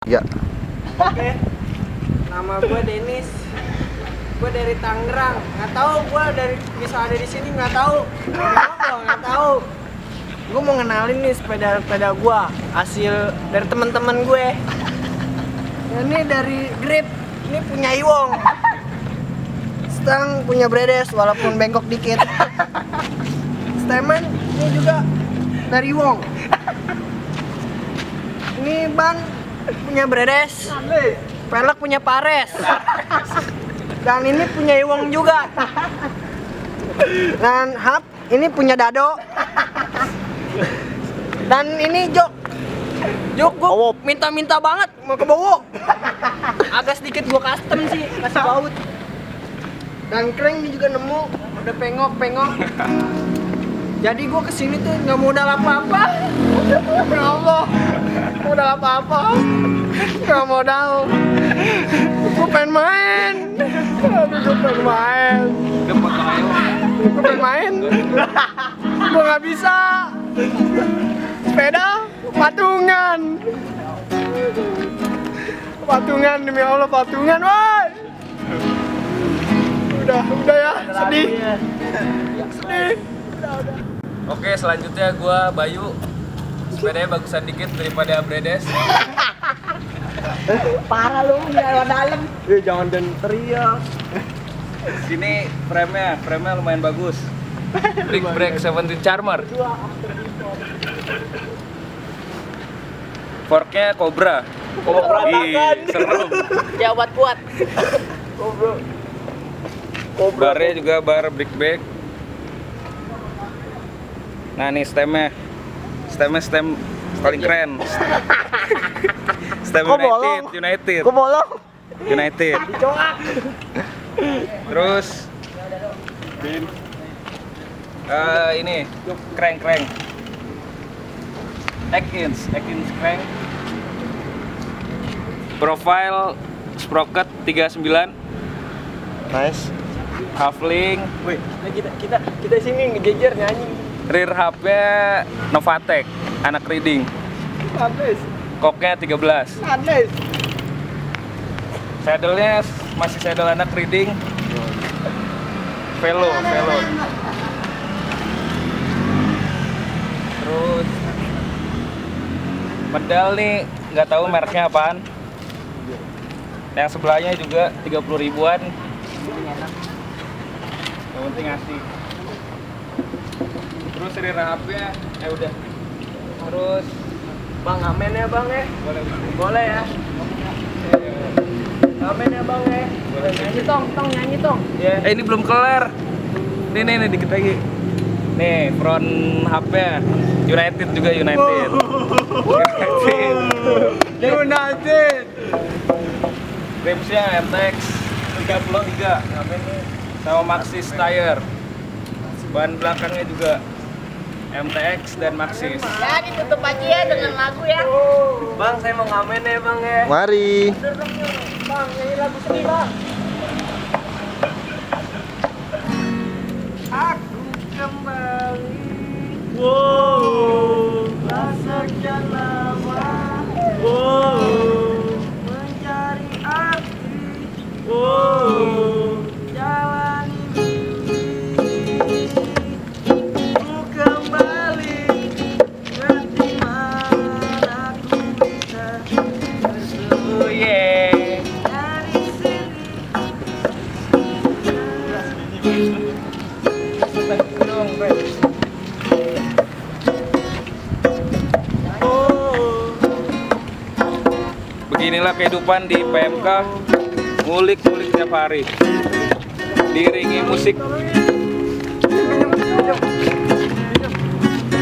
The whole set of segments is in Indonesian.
Ya. Oke. Nama gue Denis. Gue dari Tangerang. Nggak tahu gue dari bisa ada di sini nggak tahu. Nggak tahu. Gue mau ngenalin nih sepeda gue hasil dari teman-teman gue. Ini dari Grip. Ini punya Iwong. Stang punya Bredes walaupun bengkok dikit. Stemen ini juga dari Iwong. Ini ban punya Bredes. Pelek punya Pares. Dan ini punya Iwong juga. Dan hub ini punya Dado. Dan ini jok gue minta-minta banget mau ke Bowo. Agak sedikit gue custom sih, kasih baut. Dan crank ini juga nemu, udah pengok. Jadi gue kesini tuh nggak modal apa-apa. Ya Allah, modal apa-apa? Nggak modal. Gue pengen main. Gue pengen main. Gue nggak bisa. Sepeda patungan demi Allah, patungan, woi. Udah ya, sedih. Udah. Oke, selanjutnya gua Bayu. Sepedanya bagusan dikit daripada Bredes. Parah lu, nggak dalam. Jangan dan teriak. Sini frame-nya lumayan bagus. Big brake 17 Charmer. Forknya Cobra. Serem. Jabat kuat. Barnya juga bar brick brake. Nah nih stem paling keren. Stem United. Kok bolong? United. Terus ini crank Atkins crank. Profile sprocket 39. Nice. Halfling. Wih, kita sini ngejejer nyanyi. Rear hubnya Novatec, anak reading. Habis. Koknya 13. Habis. Saddle-nya masih saddle anak reading. Velo. Terus pedal nih nggak tahu mereknya apaan. Yang sebelahnya juga 30 ribuan. Yang penting asik. Terus rear hubnya udah. Terus Bang, amen ya bang ya? Boleh ya? Amen ya bang ya? Boleh. Nyanyi tong. Yeah. ini belum kelar. Nih dikit lagi. Nih front hubnya United juga United. Rimsnya MTX 33 sama Maxxis tire. Ban belakangnya juga MTX dan Maxxis. Ya, ditutup aja ya dengan lagu ya. Bang, saya mau ngamen ya bang ya. Mari. Bang, nyanyi lagu sedih bang. Aku kembali. Wow, sekian lama. Wow, mencari arti. Wow, jalan ini. Ku kembali. Nanti mana aku bisa Oh yeah. dari sini. Beginilah kehidupan di PMK, ngulik tiap hari, diiringi musik.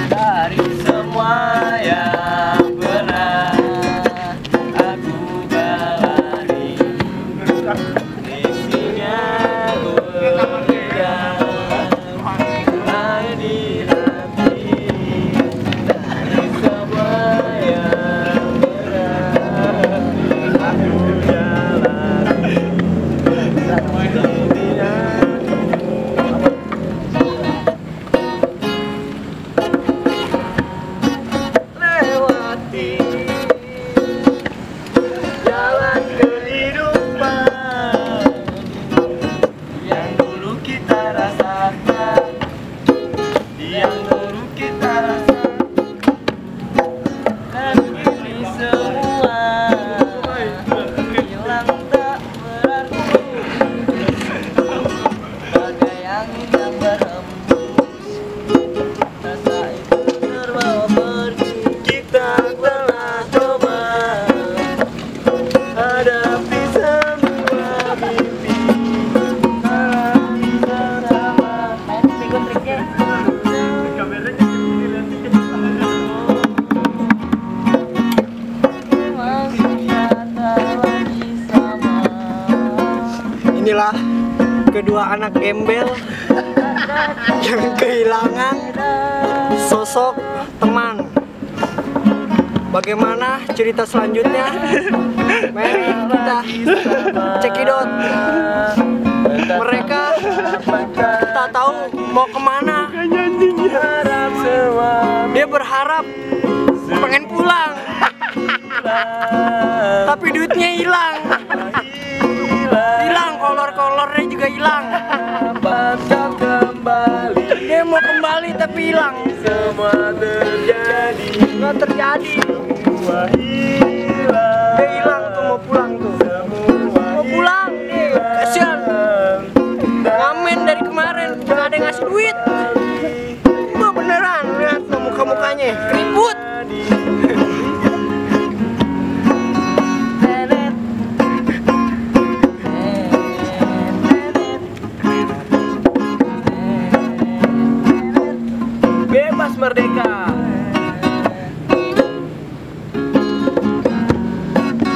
Dari semua yang pernah aku jalani, isinya goyang hanya di hati. Dari semua yang pernah aku jalani, Inilah kedua anak gembel yang kehilangan sosok teman. Bagaimana cerita selanjutnya? Mari kita cekidot. Mereka tak tahu mau kemana. Dia berharap pengen pulang, tapi duitnya hilang. Hilang, kolor-kolornya juga hilang. Dia mau kembali tapi hilang. Nggak terjadi. Dia hilang tuh, mau pulang tuh. Mau pulang nih, kasihan. Ngamen dari kemarin, nggak ada yang ngasih duit. Tuh beneran, lihat tuh muka-mukanya, keriput. Bebas merdeka.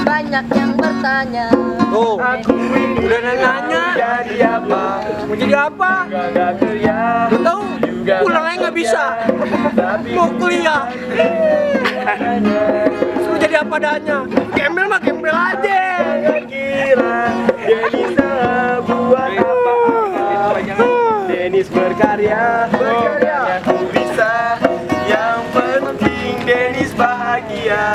Banyak yang bertanya. Tuh, udah nanya. Jadi apa? Mau jadi apa? Gak kerja. Gak tahu, pulangnya nggak bisa. Mau kuliah. Suruh jadi apa adanya. Gembel mah gembel aja. Kira Denis buat apa? Denis berkarya. Aku bisa. Yang penting Denis bahagia.